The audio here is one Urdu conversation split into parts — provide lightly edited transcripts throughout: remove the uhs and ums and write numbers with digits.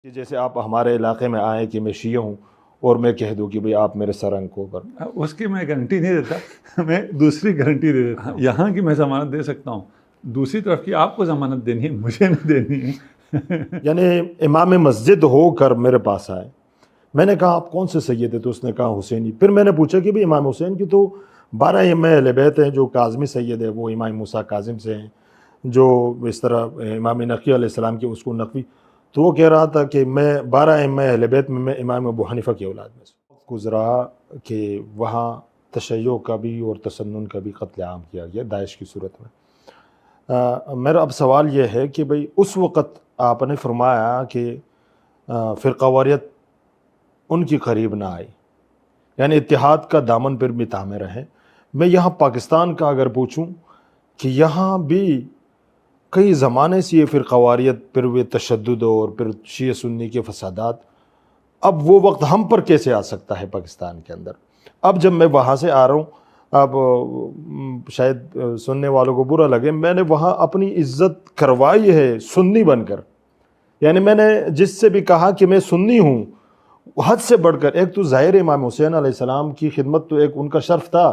کہ جیسے آپ ہمارے علاقے میں آئیں کہ میں شیعہ ہوں اور میں کہہ دوں کہ بھئی آپ میرے سرنگ کو پر اس کی میں گارنٹی نہیں دیتا، میں دوسری گارنٹی دے دیتا ہوں۔ یہاں کی میں ضمانت دے سکتا ہوں، دوسری طرف کی آپ کو ضمانت دینی ہے، مجھے نہیں دینی ہے۔ یعنی امام مسجد ہو کر میرے پاس آئے، میں نے کہا آپ کون سے سید ہیں؟ تو اس نے کہا حسینی۔ پھر میں نے پوچھا کہ بھئی امام حسین کی تو 12 ائمہ اہل بیت ہیں، جو کاظمی سید ہے وہ امام موسیٰ کاظم سے ہیں، جو اس طرح امام نقی علیہ السلام کی اس کو نقوی، تو وہ کہہ رہا تھا کہ میں 12 ائمہ اہل بیت میں امام ابو حنیفہ کی اولاد میں سے گزرا کہ وہاں تشیع کا بھی اور تسنن کا بھی قتل عام کیا گیا داعش کی صورت میں۔ میرا اب سوال یہ ہے کہ بھئی اس وقت آپ نے فرمایا کہ فرقہ واریت ان کی قریب نہ آئی، یعنی اتحاد کا دامن پھر بھی تھامے رہے۔ میں یہاں پاکستان کا اگر پوچھوں کہ یہاں بھی کئی زمانے سے یہ فرقہ واریت، پھر وہ تشدد اور پھر شیعہ سنی کے فسادات، اب وہ وقت ہم پر کیسے آ سکتا ہے پاکستان کے اندر؟ اب جب میں وہاں سے آ رہا ہوں، اب شاید سننے والوں کو برا لگے، میں نے وہاں اپنی عزت کروائی ہے سنی بن کر، یعنی میں نے جس سے بھی کہا کہ میں سنی ہوں، حد سے بڑھ کر، ایک تو ظاہر امام حسین علیہ السلام کی خدمت تو ایک ان کا شرف تھا،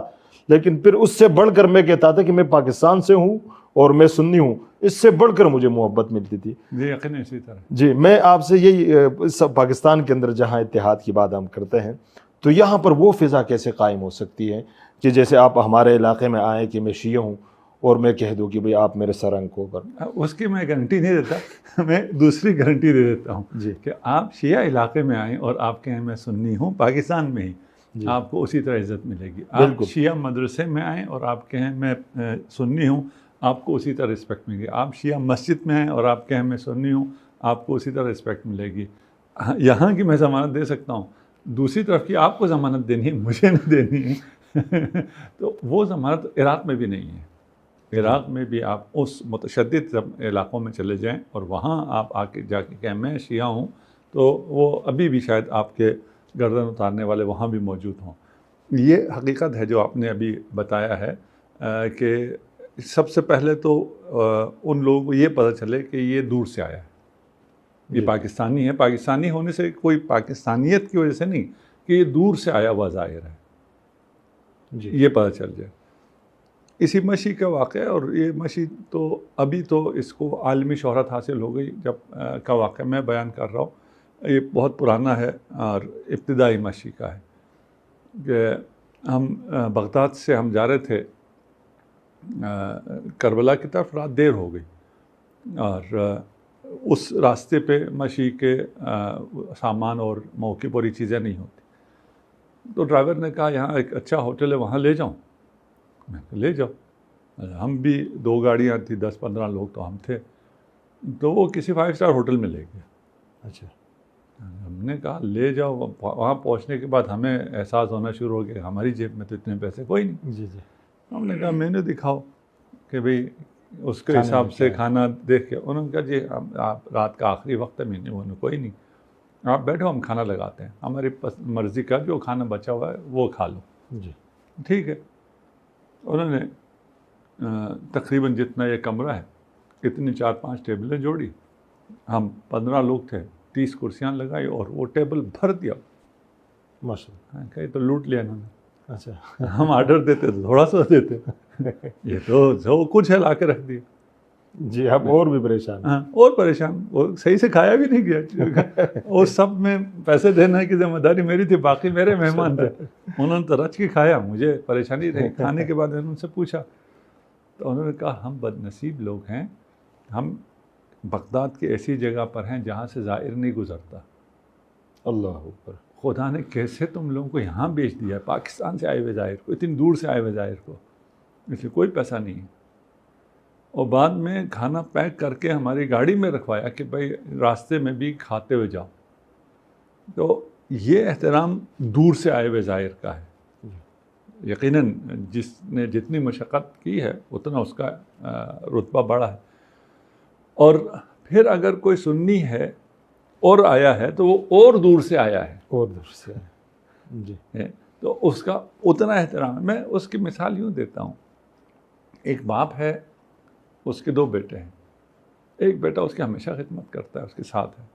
لیکن پھر اس سے بڑھ کر میں کہتا تھا کہ میں پاکستان سے ہوں اور میں سنی ہوں، اس سے بڑھ کر مجھے محبت ملتی تھی۔ جی یقیناً اسی طرح۔ جی میں آپ سے یہی پاکستان کے اندر جہاں اتحاد کی بات ہم کرتے ہیں، تو یہاں پر وہ فضا کیسے قائم ہو سکتی ہے کہ جیسے آپ ہمارے علاقے میں آئیں کہ میں شیعہ ہوں اور میں کہہ دوں کہ بھئی آپ میرے سرنگ کو پر اس کی میں گارنٹی نہیں دیتا، میں دوسری گارنٹی دے دیتا ہوں جی کہ آپ شیعہ علاقے میں آئیں اور آپ کہیں میں سنی ہوں پاکستان میں ہی، جی آپ کو اسی طرح عزت ملے گی۔ آپ بالکل شیعہ مدرسے میں آئیں اور آپ کہیں میں سنی ہوں، آپ کو اسی طرح رسپیکٹ ملے گی۔ آپ شیعہ مسجد میں آئیں اور آپ کہیں میں سنی ہوں، آپ کو اسی طرح رسپیکٹ ملے گی۔ یہاں کی میں ضمانت دے سکتا ہوں، دوسری طرف کی آپ کو ضمانت دینی ہے، مجھے نہیں دینی ہے۔ تو وہ ضمانت عراق میں بھی نہیں ہے۔ عراق میں بھی آپ اس متشدد علاقوں میں چلے جائیں اور وہاں آپ آ کے جا کے کہیں میں شیعہ ہوں، تو وہ ابھی بھی شاید آپ کے گردن اتارنے والے وہاں بھی موجود ہوں۔ یہ حقیقت ہے جو آپ نے ابھی بتایا ہے کہ سب سے پہلے تو ان لوگوں کو یہ پتہ چلے کہ یہ دور سے آیا ہے، یہ پاکستانی ہے، پاکستانی ہونے سے کوئی پاکستانیت کی وجہ سے نہیں، کہ یہ دور سے آیا ہوا ظاہر ہے، یہ پتہ چل جائے۔ اسی مشی کا واقعہ ہے، اور یہ مشی تو ابھی تو اس کو عالمی شہرت حاصل ہو گئی جب کا واقعہ میں بیان کر رہا ہوں، یہ بہت پرانا ہے اور ابتدائی مشی کا ہے کہ ہم بغداد سے ہم جا رہے تھے کربلا کی طرف، رات دیر ہو گئی اور اس راستے پہ مشی کے سامان اور موقع پر ہی چیزیں نہیں ہوتی، تو ڈرائیور نے کہا یہاں ایک اچھا ہوٹل ہے وہاں لے جاؤں، میں کہا لے جاؤ۔ ہم بھی 2 گاڑیاں تھیں، 10-15 لوگ تو ہم تھے، تو وہ کسی 5 اسٹار ہوٹل میں لے گیا۔ اچھا ہم نے کہا لے جاؤ، وہاں پہنچنے کے بعد ہمیں احساس ہونا شروع ہو گیا ہماری جیب میں تو اتنے پیسے کوئی نہیں۔ جی جی ہم نے کہا مینو دکھاؤ کہ بھئی اس کے حساب سے کھانا دیکھ کے، انہوں نے کہا جی آپ رات کا آخری وقت ہے، مینو کوئی نہیں، آپ بیٹھو ہم کھانا لگاتے ہیں، ہماری مرضی کا جو کھانا بچا ہوا ہے وہ کھا لو۔ جی ٹھیک ہے، انہوں نے تقریباً جتنا یہ کمرہ ہے اتنی 4-5 ٹیبلیں جوڑی، ہم 15 لوگ تھے، 30 کرسیاں لگائی اور وہ ٹیبل بھر دیا۔ ماشاء کہیں تو لوٹ لیا انہوں نے۔ اللہ۔ اچھا ہم آرڈر دیتے تو تھوڑا سا دیتے، یہ تو جو کچھ ہے لا کے رکھ دیا۔ جی آپ اور بھی پریشان ہیں۔ ہاں اور پریشان، وہ صحیح سے کھایا بھی نہیں گیا، وہ سب میں پیسے دینے کی ذمہ داری میری تھی، باقی میرے مہمان تھے، انہوں نے تو رچ کے کھایا، مجھے پریشانی رہی۔ کھانے کے بعد انہوں نے سے پوچھا تو انہوں نے کہا ہم بد نصیب لوگ ہیں، ہم بغداد کی ایسی جگہ پر ہیں جہاں سے زائر نہیں گزرتا، اللہ اکبر، خدا نے کیسے تم لوگوں کو یہاں بیچ دیا، پاکستان سے آئے ہوئے زائر کو، اتنی دور سے آئے ہوئے زائر کو، اس لیے کوئی پیسہ نہیں ہے۔ اور بعد میں کھانا پیک کر کے ہماری گاڑی میں رکھوایا کہ بھائی راستے میں بھی کھاتے ہوئے جاؤ۔ تو یہ احترام دور سے آئے ہوئے زائر کا ہے۔ یقیناً جس نے جتنی مشقت کی ہے اتنا اس کا رتبہ بڑا ہے، اور پھر اگر کوئی سنی ہے اور آیا ہے تو وہ اور دور سے آیا ہے، اور دور سے جی تو اس کا اتنا احترام ہے۔ میں اس کی مثال یوں دیتا ہوں، ایک باپ ہے، اس کے 2 بیٹے ہیں، ایک بیٹا اس کی ہمیشہ خدمت کرتا ہے، اس کے ساتھ ہے،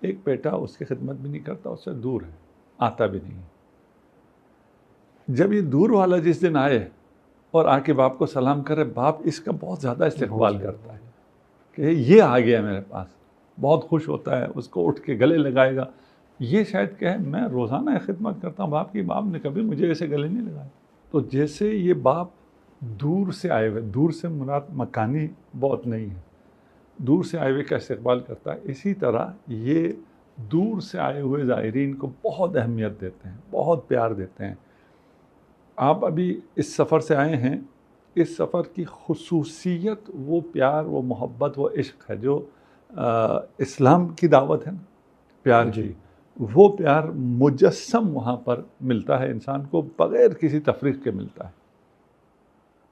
ایک بیٹا اس کی خدمت بھی نہیں کرتا، اس سے دور ہے، آتا بھی نہیں. جب یہ دور والا جس دن آئے اور آ کے باپ کو سلام کرے، باپ اس کا بہت زیادہ استقبال کرتا ہے کہ یہ آ گیا میرے پاس، بہت خوش ہوتا ہے، اس کو اٹھ کے گلے لگائے گا. یہ شاید کہے میں روزانہ خدمت کرتا ہوں باپ کی، باپ نے کبھی مجھے ایسے گلے نہیں لگائے. تو جیسے یہ باپ دور سے آئے ہوئے، دور سے مراد مکانی بہت نہیں ہے، دور سے آئے ہوئے کا استقبال کرتا ہے، اسی طرح یہ دور سے آئے ہوئے زائرین کو بہت اہمیت دیتے ہیں، بہت پیار دیتے ہیں. آپ ابھی اس سفر سے آئے ہیں، اس سفر کی خصوصیت وہ پیار، وہ محبت، وہ عشق ہے جو اسلام کی دعوت ہے نا پیار کی، وہ پیار مجسم وہاں پر ملتا ہے انسان کو، بغیر کسی تفریق کے ملتا ہے.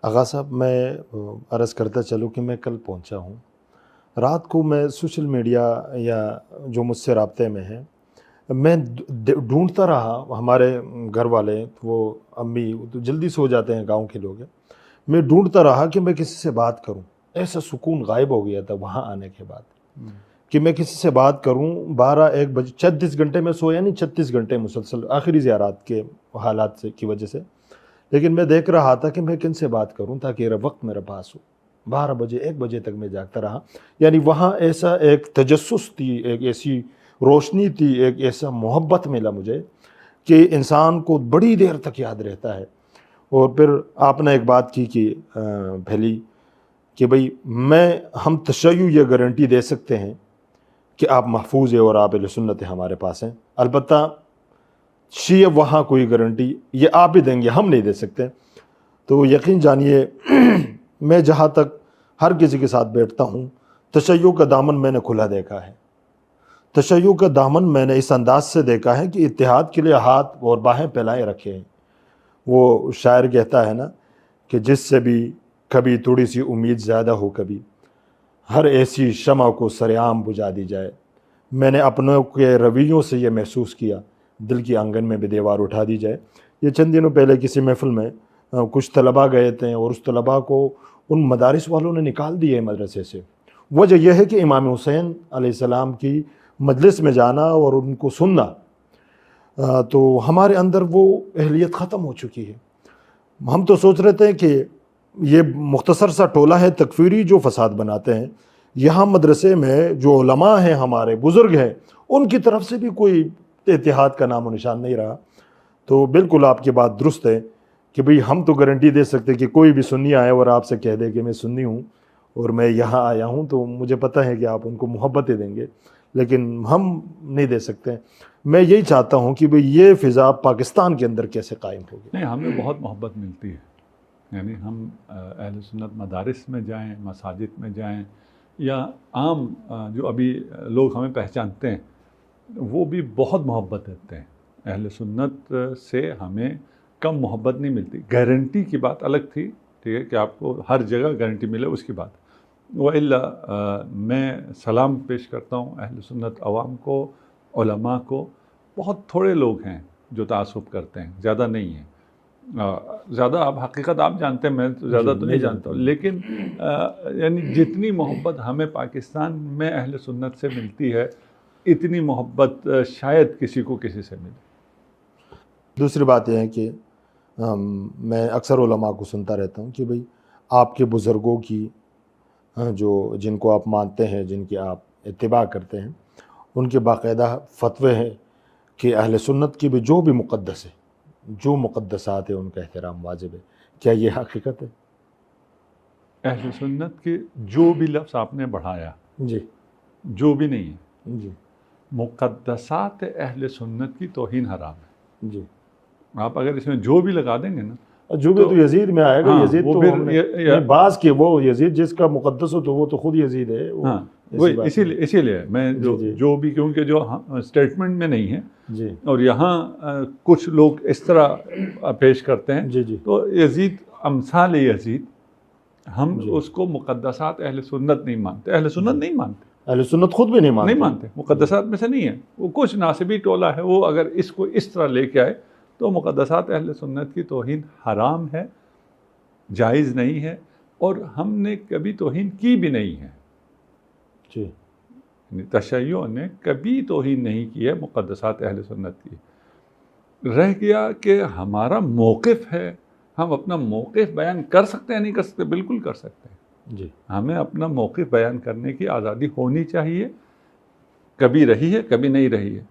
آغا صاحب، میں عرض کرتا چلوں کہ میں کل پہنچا ہوں. رات کو میں سوشل میڈیا یا جو مجھ سے رابطے میں ہیں، میں ڈھونڈتا رہا. ہمارے گھر والے، وہ امی تو جلدی سو جاتے ہیں، گاؤں کے لوگ ہیں. میں ڈھونڈتا رہا کہ میں کسی سے بات کروں. ایسا سکون غائب ہو گیا تھا وہاں آنے کے بعد کہ میں کسی سے بات کروں. 12-1 بجے، 36 گھنٹے میں سویا نہیں، 36 گھنٹے مسلسل آخری زیارات کے حالات کی وجہ سے. لیکن میں دیکھ رہا تھا کہ میں کن سے بات کروں تاکہ وقت میرے پاس ہو. 12 بجے 1 بجے تک میں جاگتا رہا. یعنی وہاں ایسا ایک تجسس تھی، ایک ایسی روشنی تھی، ایک ایسا محبت ملا مجھے کہ انسان کو بڑی دیر تک یاد رہتا ہے. اور پھر آپ نے ایک بات کی کہ پہلی کہ بھئی ہم تشیع یہ گارنٹی دے سکتے ہیں کہ آپ محفوظ ہیں اور آپ اہل سنت ہمارے پاس ہیں. البتہ شیعہ وہاں کوئی گارنٹی یہ آپ ہی دیں گے، ہم نہیں دے سکتے. تو یقین جانیے میں جہاں تک ہر کسی کے ساتھ بیٹھتا ہوں، تشیع کا دامن میں نے کھلا دیکھا ہے. تشیع کا دامن میں نے اس انداز سے دیکھا ہے کہ اتحاد کے لیے ہاتھ اور باہیں پھیلائے رکھے ہیں. وہ شاعر کہتا ہے نا کہ جس سے بھی کبھی تھوڑی سی امید زیادہ ہو، کبھی ہر ایسی شمع کو سرعام بجھا دی جائے. میں نے اپنوں کے رویوں سے یہ محسوس کیا، دل کی آنگن میں بھی دیوار اٹھا دی جائے. یہ چند دنوں پہلے کسی محفل میں کچھ طلباء گئے تھے اور اس طلباء کو ان مدارس والوں نے نکال دیے مدرسے سے. وجہ یہ ہے کہ امام حسین علیہ السلام کی مجلس میں جانا اور ان کو سننا، تو ہمارے اندر وہ اہلیت ختم ہو چکی ہے. ہم تو سوچ رہے تھے کہ یہ مختصر سا ٹولہ ہے تکفیری جو فساد بناتے ہیں. یہاں مدرسے میں جو علماء ہیں، ہمارے بزرگ ہیں، ان کی طرف سے بھی کوئی اتحاد کا نام و نشان نہیں رہا. تو بالکل آپ کی بات درست ہے کہ بھئی ہم تو گارنٹی دے سکتے کہ کوئی بھی سنی آئے اور آپ سے کہہ دے کہ میں سنی ہوں اور میں یہاں آیا ہوں، تو مجھے پتہ ہے کہ آپ ان کو محبتیں دیں گے، لیکن ہم نہیں دے سکتے. میں یہی چاہتا ہوں کہ بھئی یہ فضا پاکستان کے اندر کیسے قائم ہوگی. نہیں، ہمیں بہت محبت ملتی ہے. یعنی ہم اہل سنت مدارس میں جائیں، مساجد میں جائیں، یا عام جو ابھی لوگ ہمیں پہچانتے ہیں وہ بھی بہت محبت دیتے ہیں. اہل سنت سے ہمیں کم محبت نہیں ملتی. گارنٹی کی بات الگ تھی، ٹھیک ہے، کہ آپ کو ہر جگہ گارنٹی ملے، اس کی بات. وَإِلَّا میں سلام پیش کرتا ہوں اہل سنت عوام کو، علماء کو. بہت تھوڑے لوگ ہیں جو تعصب کرتے ہیں، زیادہ نہیں ہیں. زیادہ آپ حقیقت آپ جانتے ہیں، میں تو زیادہ تو نہیں جانتا ہوں، لیکن یعنی جتنی محبت ہمیں پاکستان میں اہل سنت سے ملتی ہے، اتنی محبت شاید کسی کو کسی سے ملے. دوسری بات یہ ہے کہ میں اکثر علماء کو سنتا رہتا ہوں کہ بھئی آپ کے بزرگوں کی جن کو آپ مانتے ہیں، جن کی آپ اتباع کرتے ہیں، ان کے باقاعدہ فتوے ہیں کہ اہل سنت کی بھی جو بھی مقدس ہے، جو مقدسات ہیں، ان کا احترام واجب ہے. کیا یہ حقیقت ہے؟ اہل سنت کے جو بھی لفظ آپ نے بڑھایا، جی جو بھی نہیں ہے، جی مقدسات اہل سنت کی توہین حرام ہے. جی. آپ اگر اس میں جو بھی لگا دیں گے نا، جو بھی تو یزید میں آئے گا. ہاں، یزید وہ تو پھر ہم نے بعض کی، وہ یزید جس کا مقدس ہو تو وہ تو خود یزید ہے. ہاں، وہی اسی لیے میں جو بھی، کیونکہ جو اسٹیٹمنٹ میں نہیں ہے جی اور یہاں کچھ لوگ اس طرح پیش کرتے ہیں، جی جی تو یزید امثال یزید، ہم اس کو مقدسات اہل سنت نہیں مانتے. اہل سنت نہیں مانتے، اہل سنت خود بھی نہیں مانتے، مقدسات میں سے نہیں ہے. وہ کچھ ناصبی ٹولہ ہے، وہ اگر اس کو اس طرح لے کے آئے تو مقدسات اہل سنت کی توہین حرام ہے، جائز نہیں ہے، اور ہم نے کبھی توہین کی بھی نہیں ہے. جی. تشیع نے کبھی توہین نہیں کی ہے مقدسات اہل سنت کی. رہ گیا کہ ہمارا موقف ہے، ہم اپنا موقف بیان کر سکتے ہیں نہیں کر سکتے؟ بالکل کر سکتے ہیں. جی ہمیں اپنا موقف بیان کرنے کی آزادی ہونی چاہیے. کبھی رہی ہے، کبھی نہیں رہی ہے.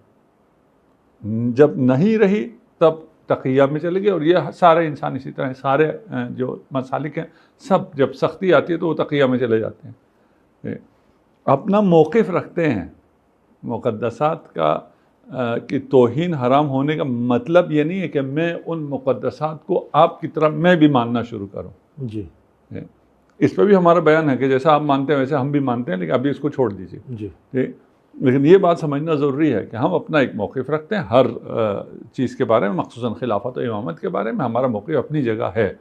جب نہیں رہی تب تقیہ میں چلے گئے، اور یہ سارے انسان اسی طرح سارے جو مسالک ہیں سب جب سختی آتی ہے تو وہ تقیہ میں چلے جاتے ہیں. اپنا موقف رکھتے ہیں. مقدسات کی توہین حرام ہونے کا مطلب یہ نہیں ہے کہ میں ان مقدسات کو آپ کی طرح میں بھی ماننا شروع کروں. جی اس پہ بھی ہمارا بیان ہے کہ جیسا آپ مانتے ہیں ویسے ہم بھی مانتے ہیں، لیکن ابھی اس کو چھوڑ دیجیے. جی لیکن یہ بات سمجھنا ضروری ہے کہ ہم اپنا ایک موقف رکھتے ہیں ہر چیز کے بارے میں، مخصوصاً خلافت و امامت کے بارے میں. ہمارا موقف اپنی جگہ ہے،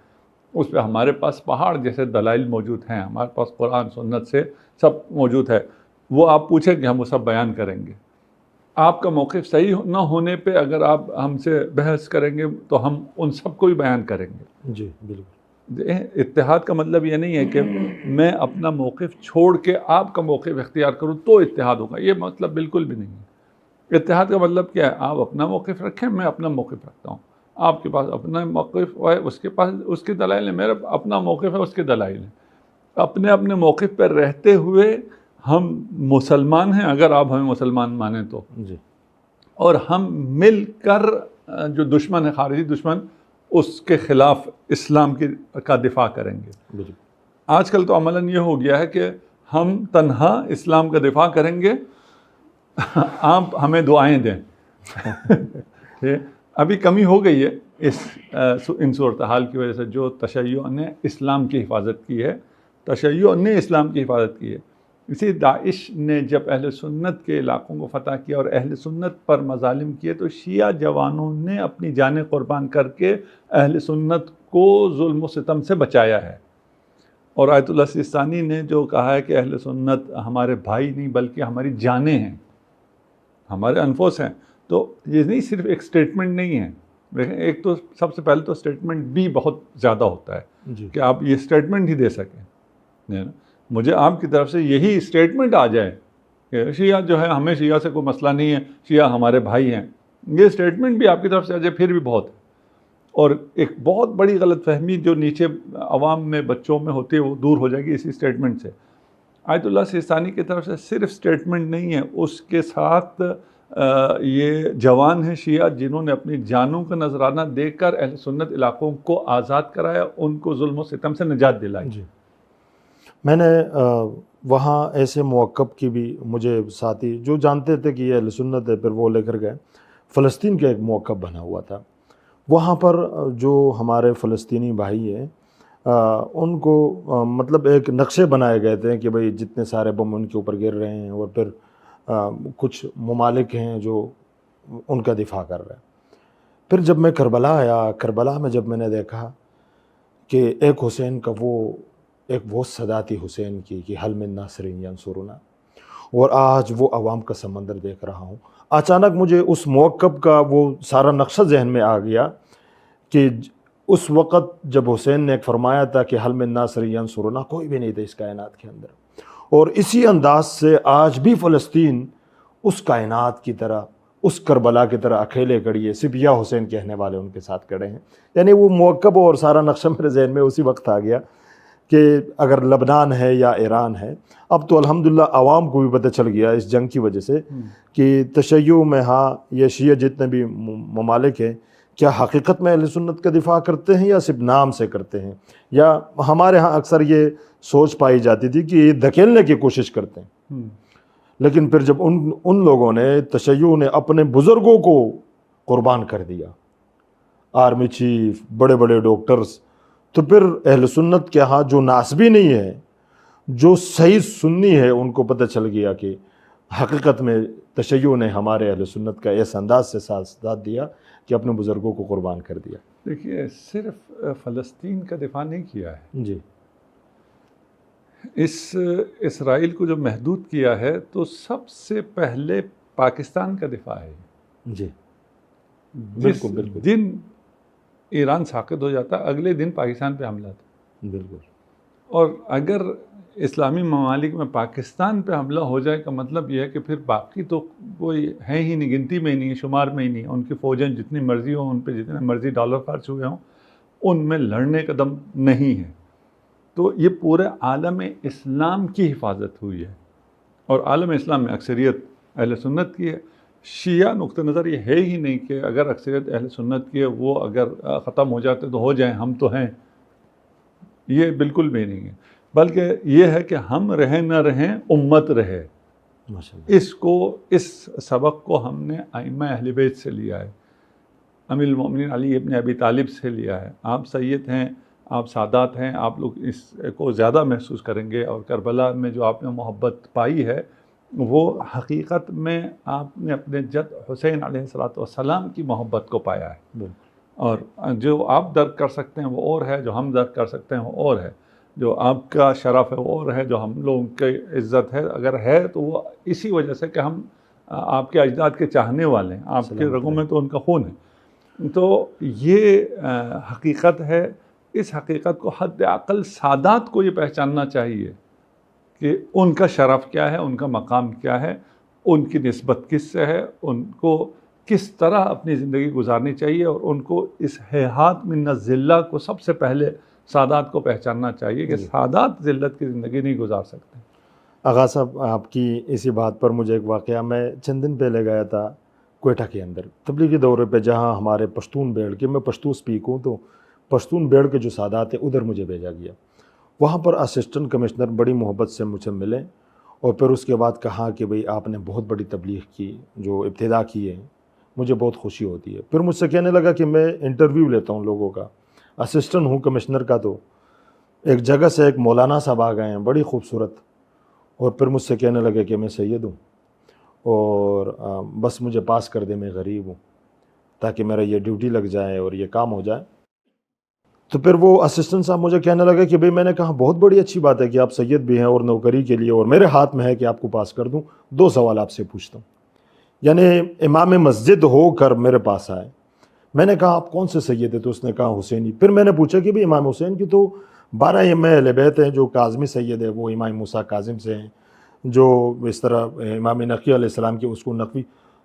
اس پہ ہمارے پاس پہاڑ جیسے دلائل موجود ہیں، ہمارے پاس قرآن سنت سے سب موجود ہے. وہ آپ پوچھیں کہ ہم وہ سب بیان کریں گے. آپ کا موقف صحیح نہ ہونے پہ اگر آپ ہم سے بحث کریں گے تو ہم ان سب کو بھی بیان کریں گے. جی بالکل. اتحاد کا مطلب یہ نہیں ہے کہ میں اپنا موقف چھوڑ کے آپ کا موقف اختیار کروں تو اتحاد ہوگا، یہ مطلب بالکل بھی نہیں ہے. اتحاد کا مطلب کیا ہے؟ آپ اپنا موقف رکھیں، میں اپنا موقف رکھتا ہوں. آپ کے پاس اپنا موقف ہے، اس کے پاس اس کے دلائل ہیں، میرا اپنا موقف ہے، اس کے دلائل ہیں. اپنے اپنے موقف پر رہتے ہوئے ہم مسلمان ہیں اگر آپ ہمیں مسلمان مانیں تو. جی اور ہم مل کر جو دشمن ہے، خارجی دشمن، اس کے خلاف اسلام کا دفاع کریں گے. بالکل. آج کل تو عملاً یہ ہو گیا ہے کہ ہم تنہا اسلام کا دفاع کریں گے، آپ ہمیں دعائیں دیں. ابھی کمی ہو گئی ہے ان صورتحال کی وجہ سے. جو تشیع نے اسلام کی حفاظت کی ہے، تشیع نے اسلام کی حفاظت کی ہے. اسی داعش نے جب اہل سنت کے علاقوں کو فتح کیا اور اہل سنت پر مظالم کیے تو شیعہ جوانوں نے اپنی جانیں قربان کر کے اہل سنت کو ظلم و ستم سے بچایا ہے. اور آیت اللہ سیستانی نے جو کہا ہے کہ اہل سنت ہمارے بھائی نہیں بلکہ ہماری جانیں ہیں، ہمارے انفس ہیں. تو یہ نہیں صرف ایک سٹیٹمنٹ نہیں ہے. دیکھیں، ایک تو سب سے پہلے تو سٹیٹمنٹ بھی بہت زیادہ ہوتا ہے جی کہ آپ یہ سٹیٹمنٹ ہی دے سکیں. مجھے آپ کی طرف سے یہی سٹیٹمنٹ آ جائے کہ شیعہ جو ہے، ہمیں شیعہ سے کوئی مسئلہ نہیں ہے، شیعہ ہمارے بھائی ہیں، یہ سٹیٹمنٹ بھی آپ کی طرف سے آ جائے پھر بھی بہت ہے. اور ایک بہت بڑی غلط فہمی جو نیچے عوام میں بچوں میں ہوتی ہے وہ دور ہو جائے گی اسی سٹیٹمنٹ سے. آیت اللہ سیستانی کی طرف سے صرف سٹیٹمنٹ نہیں ہے، اس کے ساتھ یہ جوان ہیں شیعہ جنہوں نے اپنی جانوں کا نذرانہ دے کر اہل سنت علاقوں کو آزاد کرایا، ان کو ظلم و ستم سے نجات دلائی. جی میں نے وہاں ایسے موقب کی بھی مجھے ساتھی جو جانتے تھے کہ یہ اہل سنت ہے، پھر وہ لے کر گئے. فلسطین کا ایک موقب بنا ہوا تھا، وہاں پر جو ہمارے فلسطینی بھائی ہیں ان کو مطلب ایک نقشے بنائے گئے تھے کہ بھئی جتنے سارے بم ان کے اوپر گر رہے ہیں، اور پھر کچھ ممالک ہیں جو ان کا دفاع کر رہے ہیں. پھر جب میں کربلا آیا، کربلا میں جب میں نے دیکھا کہ ایک حسین کا وہ صدا تھی حسین کی کہ حل من ناصر ینصرنا، اور آج وہ عوام کا سمندر دیکھ رہا ہوں. اچانک مجھے اس موقب کا وہ سارا نقشہ ذہن میں آ گیا کہ اس وقت جب حسین نے ایک فرمایا تھا کہ حل من ناصر ینصرنا، کوئی بھی نہیں تھا اس کائنات کے اندر. اور اسی انداز سے آج بھی فلسطین اس کائنات کی طرح، اس کربلا کی طرح اکیلے کھڑی ہے، صرف یا حسین کہنے والے ان کے ساتھ کھڑے ہیں. یعنی وہ موقب اور سارا نقشہ میرے ذہن میں اسی وقت آ گیا کہ اگر لبنان ہے یا ایران ہے، اب تو الحمدللہ عوام کو بھی پتہ چل گیا اس جنگ کی وجہ سے کہ تشیع میں ہاں یہ شیعہ جتنے بھی ممالک ہیں کیا حقیقت میں اہل سنت کا دفاع کرتے ہیں یا صرف نام سے کرتے ہیں. یا ہمارے ہاں اکثر یہ سوچ پائی جاتی تھی کہ یہ دھکیلنے کی کوشش کرتے ہیں، لیکن پھر جب ان لوگوں نے، تشیع نے اپنے بزرگوں کو قربان کر دیا، آرمی چیف، بڑے بڑے ڈاکٹرز، تو پھر اہل سنت کے ہاں جو ناسبی نہیں ہے، جو صحیح سنی ہے، ان کو پتہ چل گیا کہ حقیقت میں تشیع نے ہمارے اہل سنت کا اس انداز سے ساتھ دیا کہ اپنے بزرگوں کو قربان کر دیا. دیکھیے، صرف فلسطین کا دفاع نہیں کیا ہے، جی اسرائیل کو جو محدود کیا ہے تو سب سے پہلے پاکستان کا دفاع ہے. جی جس بالکل دن ایران ساقط ہو جاتا اگلے دن پاکستان پہ حملہ تھا. بالکل. اور اگر اسلامی ممالک میں پاکستان پہ حملہ ہو جائے کا مطلب یہ ہے کہ پھر باقی تو کوئی ہے ہی نہیں، گنتی میں ہی نہیں ہے، شمار میں ہی نہیں ہے. ان کی فوجیں جتنی مرضی ہوں، ان پہ جتنے مرضی ڈالر خرچ ہوئے ہوں، ان میں لڑنے کا دم نہیں ہے. تو یہ پورے عالم اسلام کی حفاظت ہوئی ہے، اور عالم اسلام میں اکثریت اہل سنت کی ہے. شیعہ نقطہ نظر یہ ہے ہی نہیں کہ اگر اکثریت اہل سنت کی ہے وہ اگر ختم ہو جاتے تو ہو جائیں، ہم تو ہیں. یہ بالکل بھی نہیں ہے، بلکہ یہ ہے کہ ہم رہیں نہ رہیں، امت رہے. اس سبق کو ہم نے ائمہ اہل بیت سے لیا ہے، امیر المومنین علی ابن ابی طالب سے لیا ہے. آپ سید ہیں، آپ سادات ہیں، آپ لوگ اس کو زیادہ محسوس کریں گے. اور کربلا میں جو آپ نے محبت پائی ہے وہ حقیقت میں آپ نے اپنے جد حسین علیہ السلام کی محبت کو پایا ہے. اور جو آپ درک کر سکتے ہیں وہ اور ہے، جو ہم درک کر سکتے ہیں وہ اور ہے. جو آپ کا شرف ہے وہ اور ہے، جو ہم لوگوں کی عزت ہے اگر ہے تو وہ اسی وجہ سے کہ ہم آپ کے اجداد کے چاہنے والے ہیں، آپ کے رگوں میں تو ان کا خون ہے. تو یہ حقیقت ہے. اس حقیقت کو حد اقل سادات کو یہ پہچاننا چاہیے کہ ان کا شرف کیا ہے، ان کا مقام کیا ہے، ان کی نسبت کس سے ہے، ان کو کس طرح اپنی زندگی گزارنی چاہیے. اور ان کو اس ہیہات من الذلہ کو سب سے پہلے سادات کو پہچاننا چاہیے کہ سادات ذلت کی زندگی نہیں گزار سکتے. آغا صاحب، آپ کی اسی بات پر مجھے ایک واقعہ، میں چند دن پہلے گیا تھا کوئٹہ کے اندر تبلیغی دورے پہ، جہاں ہمارے پشتون بیڑ کے، میں پشتو سپیک ہوں تو پشتون بیڑ کے جو سادات ہیں ادھر مجھے بھیجا گیا. وہاں پر اسسٹنٹ کمشنر بڑی محبت سے مجھ سے ملے، اور پھر اس کے بعد کہا کہ بھئی آپ نے بہت بڑی تبلیغ کی، جو ابتدا کی ہے، مجھے بہت خوشی ہوتی ہے. پھر مجھ سے کہنے لگا کہ میں انٹرویو لیتا ہوں لوگوں کا، اسسٹنٹ ہوں کمشنر کا. تو ایک جگہ سے ایک مولانا صاحب آ گئے ہیں بڑی خوبصورت، اور پھر مجھ سے کہنے لگے کہ میں سید ہوں اور بس مجھے پاس کر دے، میں غریب ہوں، تاکہ میرا یہ ڈیوٹی لگ جائے اور یہ کام ہو جائے. تو پھر وہ اسسٹنٹ صاحب مجھے کہنے لگا کہ بھئی میں نے کہا بہت بڑی اچھی بات ہے کہ آپ سید بھی ہیں اور نوکری کے لیے، اور میرے ہاتھ میں ہے کہ آپ کو پاس کر دوں. 2 سوال آپ سے پوچھتا ہوں. یعنی امام مسجد ہو کر میرے پاس آئے، میں نے کہا آپ کون سے سید ہیں؟ تو اس نے کہا حسینی. پھر میں نے پوچھا کہ بھئی امام حسین کی تو 12 ائمہ اہل بیت ہیں، جو کاظمی سید ہے وہ امام موسیٰ کاظم سے ہیں، جو اس طرح امام نقی علیہ السلام کی اس کو نقوی.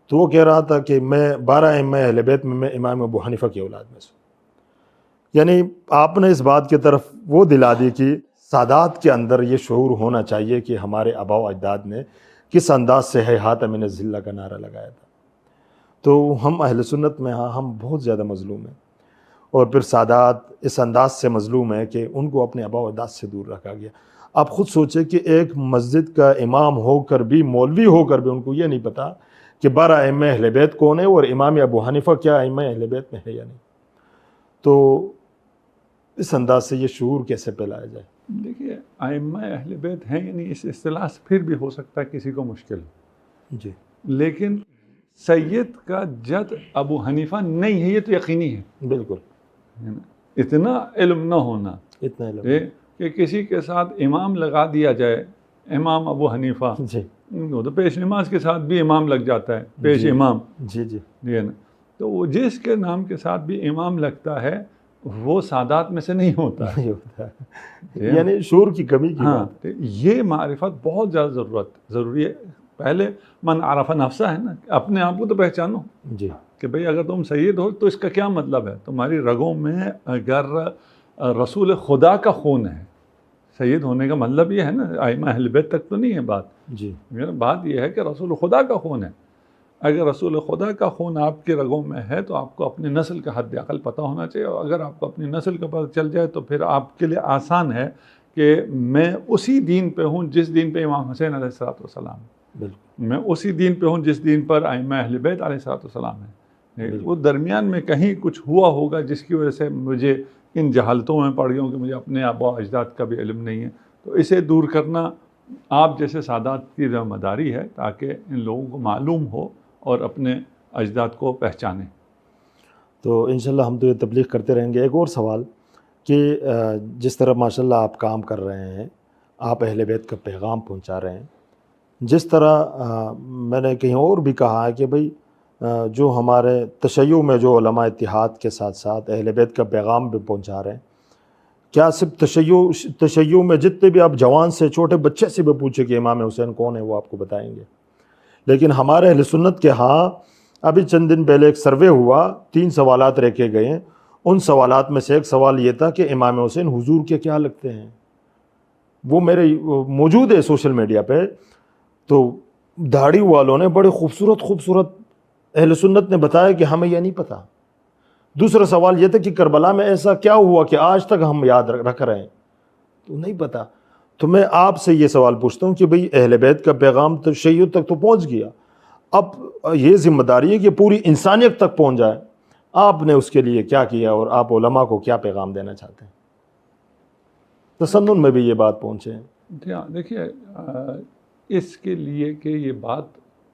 تو وہ کہہ رہا تھا کہ میں 12 ائمہ اہل بیت میں امام ابو حنیفہ کی اولاد میں سے. یعنی آپ نے اس بات کی طرف وہ دلا دی کہ سادات کے اندر یہ شعور ہونا چاہیے کہ ہمارے آباء و اجداد نے کس انداز سے ہیہات من الذلہ کا نعرہ لگایا تھا. تو ہم اہل سنت میں ہم بہت زیادہ مظلوم ہیں، اور پھر سادات اس انداز سے مظلوم ہے کہ ان کو اپنے آباء و اجداد سے دور رکھا گیا. آپ خود سوچیں کہ ایک مسجد کا امام ہو کر بھی، مولوی ہو کر بھی، ان کو یہ نہیں پتا کہ 12 ائمہ اہل بیت کون ہے اور امام ابو حنیفہ کیا ائمہ اہل بیت میں ہے یا نہیں. تو اس انداز سے یہ شعور کیسے پھیلایا جائے؟ دیکھیے، ائمہ اہل بیت ہیں یعنی اس اصطلاح سے پھر بھی ہو سکتا ہے کسی کو مشکل، جی، لیکن سید کا جد ابو حنیفہ نہیں ہے، یہ تو یقینی ہے. بالکل. اتنا علم نہ ہونا، اتنا علم کہ کسی کے ساتھ امام لگا دیا جائے، امام ابو حنیفہ، جی وہ تو پیش نماز کے ساتھ بھی امام لگ جاتا ہے، پیش امام. جی جی یہ نا، تو وہ جس کے نام کے ساتھ بھی امام لگتا ہے وہ سادات میں سے نہیں ہوتا ہے. نہیں ہوتا ہے، یعنی شعور کی کمی کی ہاں، بات. تو یہ معرفت بہت زیادہ ضروری ہے. پہلے من عرف نفسہ ہے نا، اپنے آپ کو تو پہچانو جی، کہ بھئی اگر تم سید ہو تو اس کا کیا مطلب ہے. تمہاری رگوں میں اگر رسول خدا کا خون ہے، سید ہونے کا مطلب یہ ہے نا، ائمہ اہل بیت تک تو نہیں ہے بات. جی، بات یہ ہے کہ رسول خدا کا خون ہے. اگر رسول خدا کا خون آپ کے رگوں میں ہے تو آپ کو اپنی نسل کا حد اقل پتہ ہونا چاہیے. اور اگر آپ کو اپنی نسل کا پتہ چل جائے تو پھر آپ کے لیے آسان ہے کہ میں اسی دین پہ ہوں جس دین پہ امام حسین علیہ السلام، بالکل. میں اسی دین پہ ہوں جس دین پر ائمہ اہل بیت علیہ السلام ہیں. وہ درمیان میں کہیں کچھ ہوا ہوگا جس کی وجہ سے مجھے ان جہالتوں میں پڑ گیا ہوں کہ مجھے اپنے آباء و اجداد کا بھی علم نہیں ہے. تو اسے دور کرنا آپ جیسے سادات کی ذمہ داری ہے تاکہ ان لوگوں کو معلوم ہو اور اپنے اجداد کو پہچانیں. تو انشاءاللہ ہم تو یہ تبلیغ کرتے رہیں گے. ایک اور سوال کہ جس طرح ماشاءاللہ آپ کام کر رہے ہیں، آپ اہل بیت کا پیغام پہنچا رہے ہیں، جس طرح میں نے کہیں اور بھی کہا ہے کہ بھئی جو ہمارے تشیع میں جو علماء اتحاد کے ساتھ ساتھ اہل بیت کا پیغام بھی پہنچا رہے ہیں، کیا صرف تشیع میں جتنے بھی آپ جوان سے چھوٹے بچے سے بھی پوچھے کہ امام حسین کون ہے وہ آپ کو بتائیں گے. لیکن ہمارے اہل سنت کے ہاں ابھی چند دن پہلے ایک سروے ہوا, 3 سوالات رکھے گئے ہیں. ان سوالات میں سے ایک سوال یہ تھا کہ امام حسین حضور کے کیا لگتے ہیں. وہ میرے موجود ہے سوشل میڈیا پہ. تو داڑھی والوں نے بڑے خوبصورت اہل سنت نے بتایا کہ ہمیں یہ نہیں پتہ. دوسرا سوال یہ تھا کہ کربلا میں ایسا کیا ہوا کہ آج تک ہم یاد رکھ رہے ہیں, تو نہیں پتہ. تو میں آپ سے یہ سوال پوچھتا ہوں کہ بھئی اہل بیت کا پیغام تو تشیع تک تو پہنچ گیا, اب یہ ذمہ داری ہے کہ پوری انسانیت تک پہنچ جائے. آپ نے اس کے لیے کیا کیا اور آپ علماء کو کیا پیغام دینا چاہتے ہیں؟ تسنن میں بھی یہ بات پہنچے ہیں. دیکھیے اس کے لیے کہ یہ بات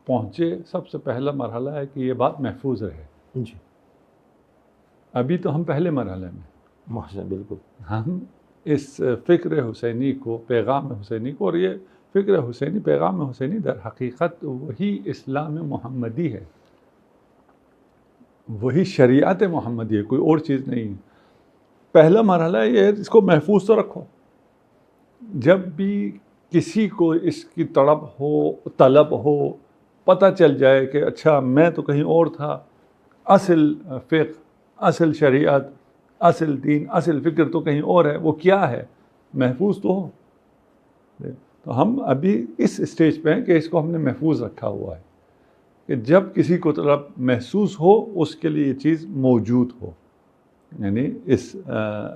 پہنچے, سب سے پہلا مرحلہ ہے کہ یہ بات محفوظ رہے. جی ابھی تو ہم پہلے مرحلے میں, ماشاء بالکل, ہم اس فکر حسینی کو, پیغام حسینی کو, اور یہ فکر حسینی, پیغام حسینی در حقیقت وہی اسلام محمدی ہے, وہی شریعت محمدی ہے, کوئی اور چیز نہیں ہے. پہلا مرحلہ یہ ہے اس کو محفوظ تو رکھو. جب بھی کسی کو اس کی طلب ہو, پتہ چل جائے کہ اچھا میں تو کہیں اور تھا, اصل فقہ, اصل شریعت, اصل دین, اصل فکر تو کہیں اور ہے, وہ کیا ہے محفوظ تو ہو. تو ہم ابھی اس اسٹیج پہ ہیں کہ اس کو ہم نے محفوظ رکھا ہوا ہے کہ جب کسی کو طلب محسوس ہو اس کے لیے یہ چیز موجود ہو. یعنی اس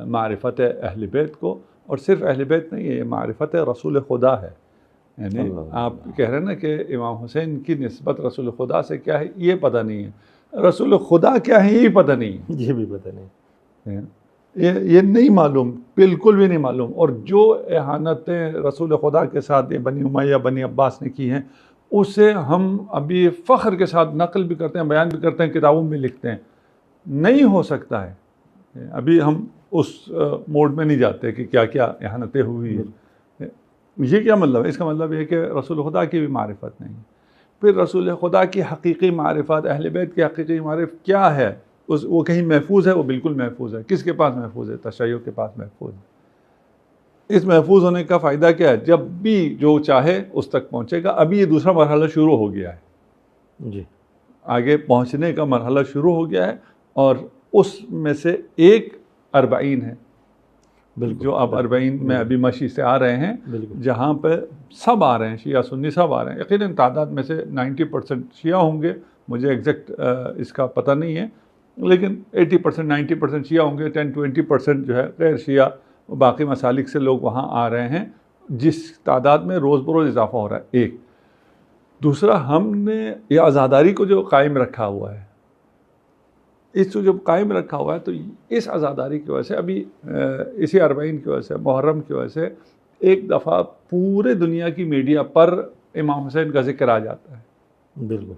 معرفت اہل بیت کو, اور صرف اہل بیت نہیں ہے, یہ معرفت رسول خدا ہے. یعنی آپ کہہ رہے ہیں نا کہ امام حسین کی نسبت رسول خدا سے کیا ہے یہ پتہ نہیں ہے, رسول خدا کیا ہے یہ پتہ نہیں ہے, یہ بھی پتہ نہیں, یہ نہیں معلوم, بالکل بھی نہیں معلوم. اور جو احانتیں رسول خدا کے ساتھ یہ بنی امیہ, بنی عباس نے کی ہیں, اسے ہم ابھی فخر کے ساتھ نقل بھی کرتے ہیں, بیان بھی کرتے ہیں, کتابوں میں لکھتے ہیں. نہیں ہو سکتا ہے. ابھی ہم اس موڈ میں نہیں جاتے کہ کیا کیا احانتیں ہوئی ہیں. یہ کیا مطلب ہے؟ اس کا مطلب یہ ہے کہ رسول خدا کی بھی معرفت نہیں. پھر رسول خدا کی حقیقی معرفت, اہل بیت کی حقیقی معرفت کیا ہے, وہ کہیں محفوظ ہے؟ وہ بالکل محفوظ ہے. کس کے پاس محفوظ ہے؟ تشیع کے پاس محفوظ ہے. اس محفوظ ہونے کا فائدہ کیا ہے؟ جب بھی جو چاہے اس تک پہنچے گا. ابھی یہ دوسرا مرحلہ شروع ہو گیا ہے, جی آگے پہنچنے کا مرحلہ شروع ہو گیا ہے. اور اس میں سے ایک 40 ہے, جو اب 40 میں ابھی مشی سے آ رہے ہیں, جہاں پہ سب آ رہے ہیں, شیعہ سنی سب آ رہے ہیں. یقیناً تعداد میں سے 90% شیعہ ہوں گے, مجھے ایگزیکٹ اس کا پتہ نہیں ہے, لیکن 80% 90% شیعہ ہوں گے. 10-20% جو ہے غیر شیعہ, باقی مسالک سے لوگ وہاں آ رہے ہیں, جس تعداد میں روز بروز اضافہ ہو رہا ہے. ایک دوسرا, ہم نے یہ عزاداری کو جو قائم رکھا ہوا ہے, اس کو جب قائم رکھا ہوا ہے, تو اس عزاداری کی وجہ سے ابھی اسی 40 کی وجہ سے, محرم کی وجہ سے, ایک دفعہ پورے دنیا کی میڈیا پر امام حسین کا ذکر آ جاتا ہے. بالکل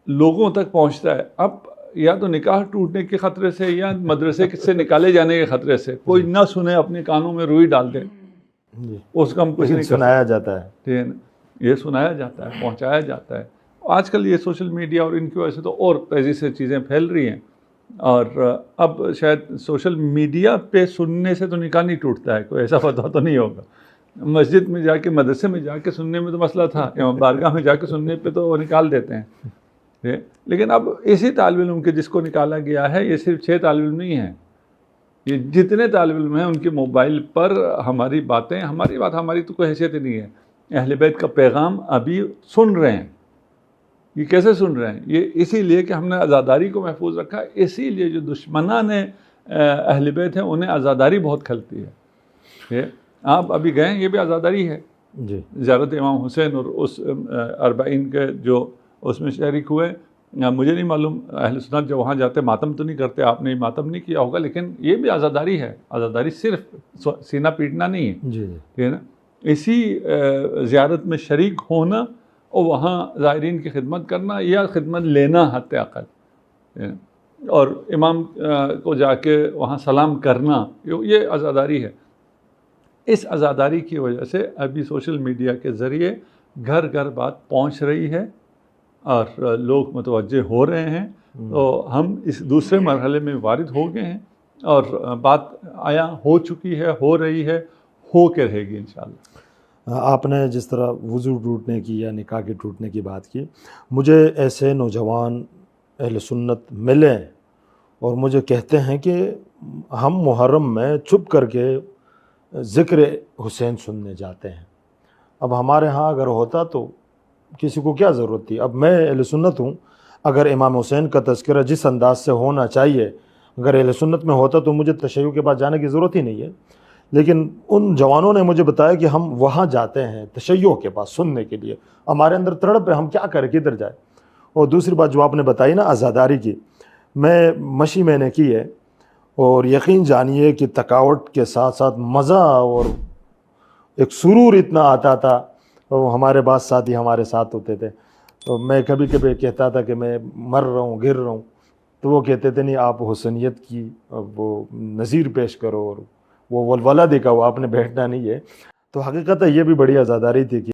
لوگوں تک پہنچتا ہے. اب یا تو نکاح ٹوٹنے کے خطرے سے یا مدرسے سے نکالے جانے کے خطرے سے, کوئی نہ سنے, اپنے کانوں میں روئی ڈال دے, اس کا ہم کچھ نہیں سنایا جاتا ہے. یہ سنایا جاتا ہے, پہنچایا جاتا ہے. آج کل یہ سوشل میڈیا اور ان کی وجہ سے تو اور تیزی سے چیزیں پھیل رہی ہیں. اور اب شاید سوشل میڈیا پہ سننے سے تو نکاح نہیں ٹوٹتا ہے, کوئی ایسا فتویٰ تو نہیں ہوگا. مسجد میں جا کے, مدرسے میں جا کے سننے میں تو مسئلہ تھا, امام بارگاہ میں جا کے سننے پہ تو وہ نکال دیتے ہیں. لیکن اب اسی طالب علم کے جس کو نکالا گیا ہے, یہ صرف 6 طالب علم نہیں ہیں, یہ جتنے طالب علم ہیں ان کے موبائل پر ہماری باتیں, ہماری تو کوئی حیثیت ہی نہیں ہے. اہل بیت کا پیغام ابھی سن رہے ہیں. یہ کیسے سن رہے ہیں؟ یہ اسی لیے کہ ہم نے عزاداری کو محفوظ رکھا. اسی لیے جو دشمنان اہل بیت ہیں انہیں عزاداری بہت کھلتی ہے. آپ ابھی گئے, یہ بھی عزاداری ہے. جی زیارت امام حسین, اور اس 40 کے جو اس میں شریک ہوئے, مجھے نہیں معلوم اہل سنت جو وہاں جاتے ماتم تو نہیں کرتے, آپ نے ماتم نہیں کیا ہوگا, لیکن یہ بھی عزاداری ہے. عزاداری صرف سینہ پیٹنا نہیں ہے. جی ہے نا. اسی زیارت میں شریک ہونا اور وہاں زائرین کی خدمت کرنا یا خدمت لینا حتی اقل, اور امام کو جا کے وہاں سلام کرنا, یہ عزاداری ہے. اس عزاداری کی وجہ سے ابھی سوشل میڈیا کے ذریعے گھر گھر بات پہنچ رہی ہے اور لوگ متوجہ ہو رہے ہیں. تو ہم اس دوسرے مرحلے میں وارد ہو گئے ہیں, اور بات آیا ہو چکی ہے، ہو رہی ہے، ہو کے رہے گی انشاءاللہ۔ آپ نے جس طرح وضو ٹوٹنے کی یا نکاح کے ٹوٹنے کی بات کی، مجھے ایسے نوجوان اہل سنت ملے اور مجھے کہتے ہیں کہ ہم محرم میں چھپ کر کے ذکر حسین سننے جاتے ہیں۔ اب ہمارے ہاں اگر ہوتا تو کسی کو کیا ضرورت تھی؟ اب میں اہل سنت ہوں، اگر امام حسین کا تذکرہ جس انداز سے ہونا چاہیے اگر اہل سنت میں ہوتا تو مجھے تشیع کے پاس جانے کی ضرورت ہی نہیں ہے، لیکن ان جوانوں نے مجھے بتایا کہ ہم وہاں جاتے ہیں تشیع کے پاس سننے کے لیے، ہمارے اندر تڑپ ہے، ہم کیا کریں، کدھر جائیں۔ اور دوسری بات جو آپ نے بتائی نا عزاداری کی، مشی میں نے کی ہے، اور یقین جانیے کہ تھکاوٹ کے ساتھ ساتھ مزہ اور ایک سرور اتنا آتا تھا۔ وہ ہمارے بعض ساتھی ہمارے ساتھ ہوتے تھے، تو میں کبھی کبھی کہتا تھا کہ میں مر رہا ہوں، گر رہا ہوں، تو وہ کہتے تھے نہیں آپ حسنیت کی وہ نظیر پیش کرو اور وہ ولولہ دکھاؤ، آپ نے بیٹھنا نہیں ہے۔ تو حقیقت یہ بھی بڑی عزاداری تھی کہ